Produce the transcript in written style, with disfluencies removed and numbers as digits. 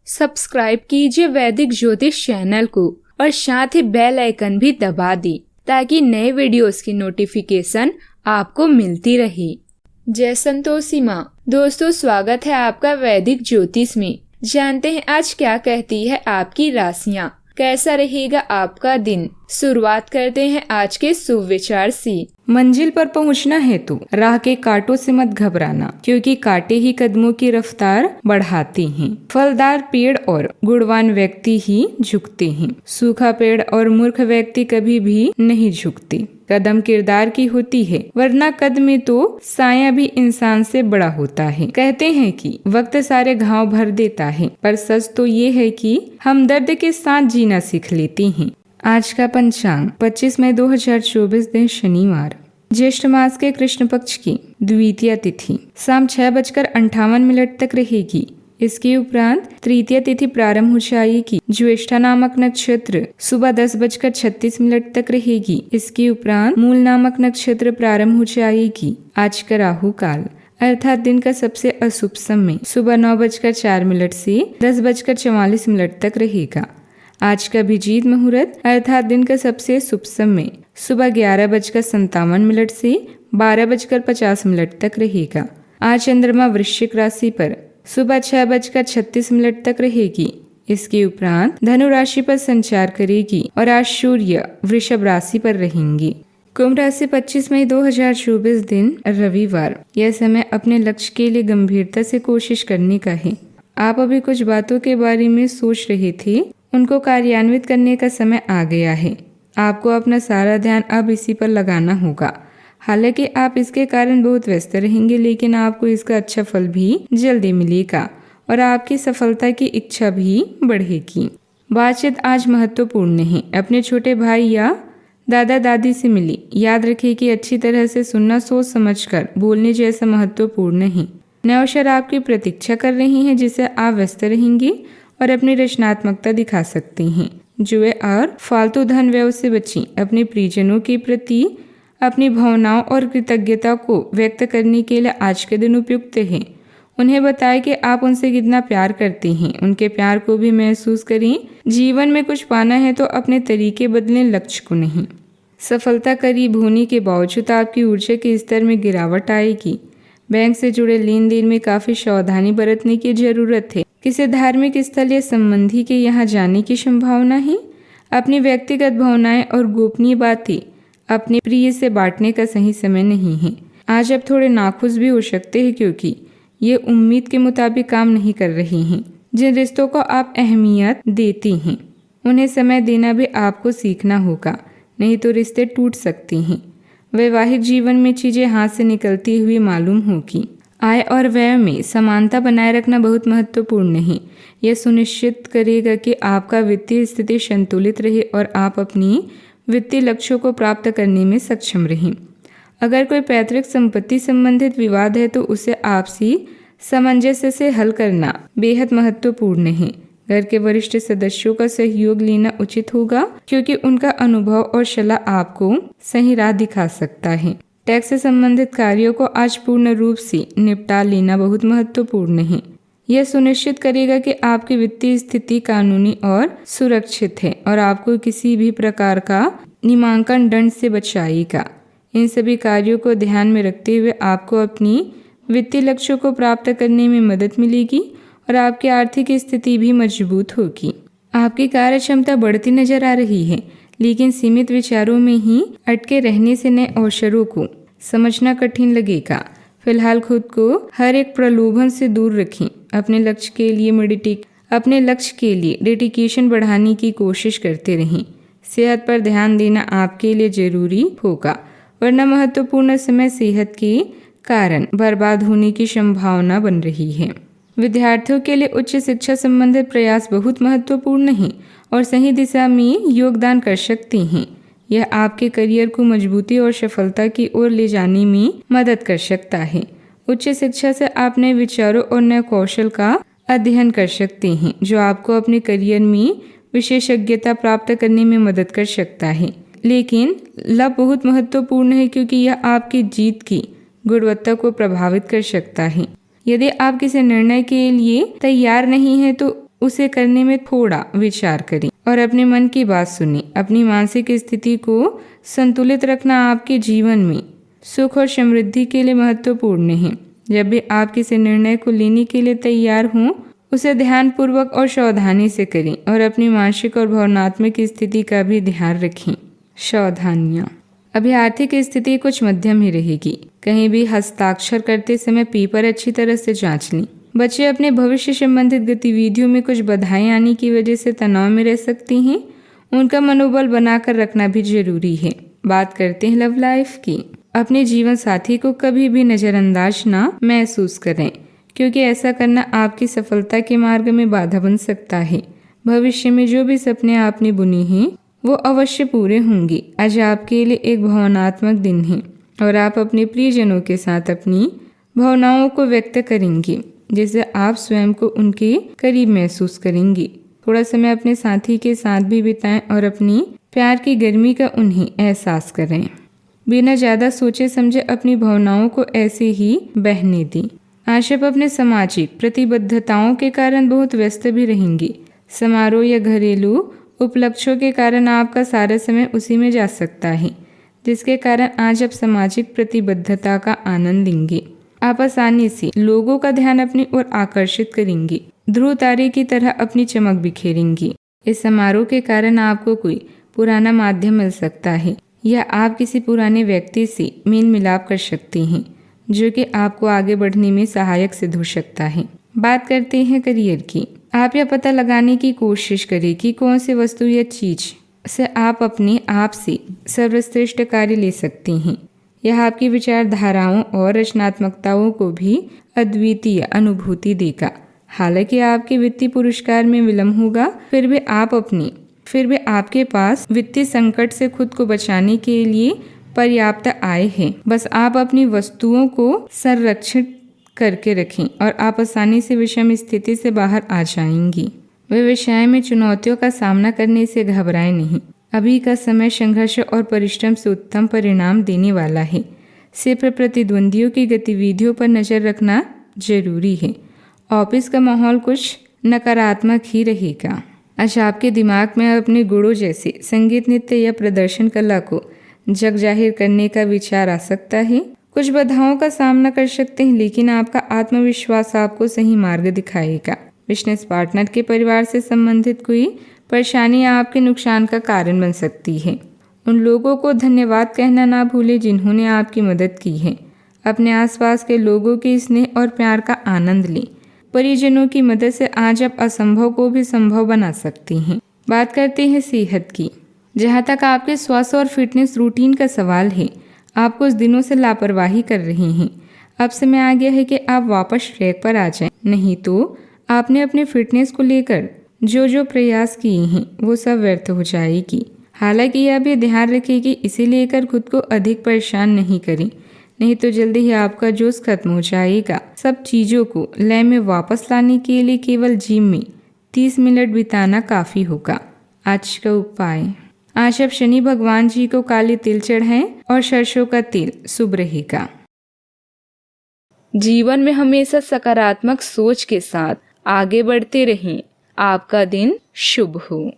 Subscribe कीजिए वैदिक ज्योतिष चैनल को और साथ ही बेल आइकन भी दबा दी ताकि नए वीडियोस की नोटिफिकेशन आपको मिलती रहे। जय संतोषी माँ। दोस्तों, स्वागत है आपका वैदिक ज्योतिष में। जानते हैं आज क्या कहती है आपकी राशियाँ, कैसा रहेगा आपका दिन। शुरुआत करते हैं आज के शुभ विचार से। मंजिल पर पहुंचना है तो राह के कांटों से मत घबराना, क्योंकि कांटे ही कदमों की रफ्तार बढ़ाते हैं। फलदार पेड़ और गुणवान व्यक्ति ही झुकते हैं, सूखा पेड़ और मूर्ख व्यक्ति कभी भी नहीं झुकते। कदम किरदार की होती है, वरना कद में तो साया भी इंसान से बड़ा होता है। कहते हैं कि वक्त सारे घाव भर देता है, पर सच तो ये है कि हम दर्द के साथ जीना सीख लेते हैं। आज का पंचांग 25 मई 2024 दिन शनिवार, ज्येष्ठ मास के कृष्ण पक्ष की द्वितीय तिथि शाम 6:58 तक रहेगी। इसके उपरांत तृतीय तिथि प्रारंभ हो जाएगी। ज्येष्ठा नामक नक्षत्र सुबह 10:36 तक रहेगी। इसके उपरांत मूल नामक नक्षत्र प्रारंभ हो जाएगी। आज का राहु काल अर्थात दिन का सबसे अशुभ समय सुबह 9:04 से 10:44 तक रहेगा। आज का अभिजीत मुहूर्त अर्थात दिन का सबसे शुभ समय सुबह 11:57 से 12:50 तक रहेगा। आज चंद्रमा वृश्चिक राशि पर सुबह 6:36 तक रहेगी। इसके उपरांत धनु राशि पर संचार करेगी और आज सूर्य वृषभ राशि पर रहेंगी। कुंभ राशि 25 मई 2024 दिन रविवार। यह समय अपने लक्ष्य के लिए गंभीरता से कोशिश करने का है। आप अभी कुछ बातों के बारे में सोच रहे थे, उनको कार्यान्वित करने का समय आ गया है। आपको अपना सारा ध्यान अब इसी पर लगाना होगा। हालांकि आप इसके कारण बहुत व्यस्त रहेंगे, लेकिन आपको इसका अच्छा फल भी जल्दी मिलेगा और आपकी सफलता की इच्छा भी बढ़ेगी। बातचीत आज महत्वपूर्ण है। अपने छोटे भाई या दादा दादी से मिली। याद रखें कि अच्छी तरह से सुनना सोच समझकर बोलने जैसा महत्वपूर्ण है। नए अवसर आपकी प्रतीक्षा कर रही हैं, जिससे आप व्यस्त रहेंगे और अपनी रचनात्मकता दिखा सकती हैं। जुए और फालतू धन व्यय से बचें। अपने प्रियजनों के प्रति अपनी भावनाओं और कृतज्ञता को व्यक्त करने के लिए आज के दिन उपयुक्त है। उन्हें बताएं कि आप उनसे कितना प्यार करते हैं। उनके प्यार को भी महसूस करें। जीवन में कुछ पाना है तो अपने तरीके बदलें, लक्ष्य को नहीं। सफलता करीब होने के बावजूद आपकी ऊर्जा के स्तर में गिरावट आएगी। बैंक से जुड़े लेन देन में काफी सावधानी बरतने की जरूरत है। किसी धार्मिक स्थल या संबंधी के यहाँ जाने की संभावना है। अपनी व्यक्तिगत भावनाएं और गोपनीय बातें अपने प्रिय से बांटने का सही समय नहीं है। आज आप थोड़े नाखुश भी हो सकते हैं, क्योंकि ये उम्मीद के मुताबिक काम नहीं कर रहे हैं। जिन रिश्तों को आप अहमियत देती हैं, उन्हें समय देना भी आपको सीखना होगा, नहीं तो रिश्ते टूट सकते हैं। वैवाहिक जीवन में चीजें हाथ से निकलती हुई मालूम होगी। आय और व्यय में समानता बनाए रखना बहुत महत्वपूर्ण है। यह सुनिश्चित करेगा कि आपका वित्तीय स्थिति संतुलित रहे और आप अपनी वित्तीय लक्ष्यों को प्राप्त करने में सक्षम रहें। अगर कोई पैतृक संपत्ति संबंधित विवाद है तो उसे आपसी सामंजस्य से हल करना बेहद महत्वपूर्ण है। घर के वरिष्ठ सदस्यों का सहयोग लेना उचित होगा, क्योंकि उनका अनुभव और सलाह आपको सही राह दिखा सकता है। टैक्स से संबंधित कार्यों को आज पूर्ण रूप से निपटा लेना बहुत महत्वपूर्ण है। यह सुनिश्चित करेगा कि आपकी वित्तीय स्थिति कानूनी और सुरक्षित है और आपको किसी भी प्रकार का नामांकन दंड से बचाएगा। इन सभी कार्यों को ध्यान में रखते हुए आपको अपनी वित्तीय लक्ष्यों को प्राप्त करने में मदद मिलेगी और आपकी आर्थिक स्थिति भी मजबूत होगी। आपकी कार्य क्षमता बढ़ती नजर आ रही है, लेकिन सीमित विचारों में ही अटके रहने से नए अवसरों को समझना कठिन लगेगा। फिलहाल खुद को हर एक प्रलोभन से दूर रखें। अपने लक्ष्य के लिए डेडिकेशन बढ़ाने की कोशिश करते रहें। सेहत पर ध्यान देना आपके लिए जरूरी होगा, वरना महत्वपूर्ण समय सेहत के कारण बर्बाद होने की संभावना बन रही है। विद्यार्थियों के लिए उच्च शिक्षा संबंधित प्रयास बहुत महत्वपूर्ण हैं और सही दिशा में योगदान कर सकते हैं। यह आपके करियर को मजबूती और सफलता की ओर ले जाने में मदद कर सकता है। उच्च शिक्षा से आप नए विचारों और नए कौशल का अध्ययन कर सकते हैं, जो आपको अपने करियर में विशेषज्ञता प्राप्त करने में मदद कर सकता है। लेकिन लाभ बहुत महत्वपूर्ण है, क्योंकि यह आपकी जीत की गुणवत्ता को प्रभावित कर सकता है। यदि आप किसी निर्णय के लिए तैयार नहीं हैं तो उसे करने में थोड़ा विचार करें और अपने मन की बात सुनें। अपनी मानसिक स्थिति को संतुलित रखना आपके जीवन में सुख और समृद्धि के लिए महत्वपूर्ण है। जब भी आप किसी निर्णय को लेने के लिए तैयार हों, उसे ध्यानपूर्वक और सावधानी से करें और अपनी मानसिक और भावनात्मक स्थिति का भी ध्यान रखें। सावधानियाँ। अभी आर्थिक स्थिति कुछ मध्यम ही रहेगी। कहीं भी हस्ताक्षर करते समय पेपर अच्छी तरह से जांच लें। बच्चे अपने भविष्य संबंधित गतिविधियों में कुछ बाधाएं आने की वजह से तनाव में रह सकती हैं। उनका मनोबल बनाकर रखना भी जरूरी है। बात करते हैं लव लाइफ की। अपने जीवन साथी को कभी भी नजरअंदाज ना महसूस करें, क्योंकि ऐसा करना आपकी सफलता के मार्ग में बाधा बन सकता है। भविष्य में जो भी सपने आपने बुने हैं वो अवश्य पूरे होंगे। आज आपके लिए एक भावनात्मक दिन है और आप अपने प्रियजनों के साथ अपनी भावनाओं को व्यक्त करेंगे, जिससे आप स्वयं को उनके करीब महसूस करेंगे। थोड़ा समय अपने साथी के साथ भी बिताएं और अपनी प्यार की गर्मी का उन्हें एहसास करें। बिना ज्यादा सोचे समझे अपनी भावनाओं को ऐसे ही बहने दें। आज आप अपने सामाजिक प्रतिबद्धताओं के कारण बहुत व्यस्त भी रहेंगे। समारोह या घरेलू उपलक्ष्यों के कारण आपका सारा समय उसी में जा सकता है, जिसके कारण आज आप सामाजिक प्रतिबद्धता का आनंद लेंगे। आप आसानी से लोगों का ध्यान अपनी ओर आकर्षित करेंगे। ध्रुव तारे की तरह अपनी चमक बिखेरेंगी। इस समारोह के कारण आपको कोई पुराना माध्यम मिल सकता है या आप किसी पुराने व्यक्ति से मेल मिलाप कर सकते हैं, जो कि आपको आगे बढ़ने में सहायक सिद्ध हो सकता है। बात करते हैं करियर की। आप यह पता लगाने की कोशिश करें कि कौन सी वस्तु या चीज से आप अपने आप से सर्वश्रेष्ठ कार्य ले सकते हैं। यह आपकी विचारधाराओं और रचनात्मकताओं को भी अद्वितीय अनुभूति देगा। हालांकि आपके वित्तीय पुरस्कार में विलंब होगा, फिर भी आपके पास वित्तीय संकट से खुद को बचाने के लिए पर्याप्त आय है। बस आप अपनी वस्तुओं को संरक्षित करके रखें और आप आसानी से विषम स्थिति से बाहर आ जाएंगी। व्यवसाय में चुनौतियों का सामना करने से घबराएं नहीं। अभी का समय संघर्ष और परिश्रम से उत्तम परिणाम देने वाला है। सिर्फ प्रतिद्वंदियों की गतिविधियों पर नजर रखना जरूरी है। ऑफिस का माहौल कुछ नकारात्मक ही रहेगा। आज आपके दिमाग में अपने गुणों जैसे संगीत, नृत्य या प्रदर्शन कला को जग जाहिर करने का विचार आ सकता है। कुछ बाधाओं का सामना कर सकते हैं, लेकिन आपका आत्मविश्वास आपको सही मार्ग दिखाएगा। बिजनेस पार्टनर के परिवार से संबंधित कोई परेशानी आपके नुकसान का कारण बन सकती है। उन लोगों को धन्यवाद कहना ना भूलें जिन्होंने आपकी मदद की है। अपने आसपास के लोगों के स्नेह और प्यार का आनंद लें। परिजनों की मदद से आज आप असंभव को भी संभव बना सकती हैं। बात करते हैं सेहत की। जहाँ तक आपके स्वास्थ्य और फिटनेस रूटीन का सवाल है, आप कुछ दिनों से लापरवाही कर रहे हैं। अब समय आ गया है कि आप वापस ट्रैक पर आ जाएं, नहीं तो आपने अपने फिटनेस को लेकर जो प्रयास किए हैं वो सब व्यर्थ हो जाएगी। हालांकि यह भी ध्यान रखें कि इसे लेकर खुद को अधिक परेशान नहीं करें, नहीं तो जल्दी ही आपका जोश खत्म हो जाएगा। सब चीज़ों को लय में वापस लाने के लिए केवल जिम में 30 मिनट बिताना काफ़ी होगा। आज का उपाय। आज आप शनि भगवान जी को काले तिल चढ़ाएं और सरसों का तेल शुभ रहेगा। जीवन में हमेशा सकारात्मक सोच के साथ आगे बढ़ते रहें। आपका दिन शुभ हो।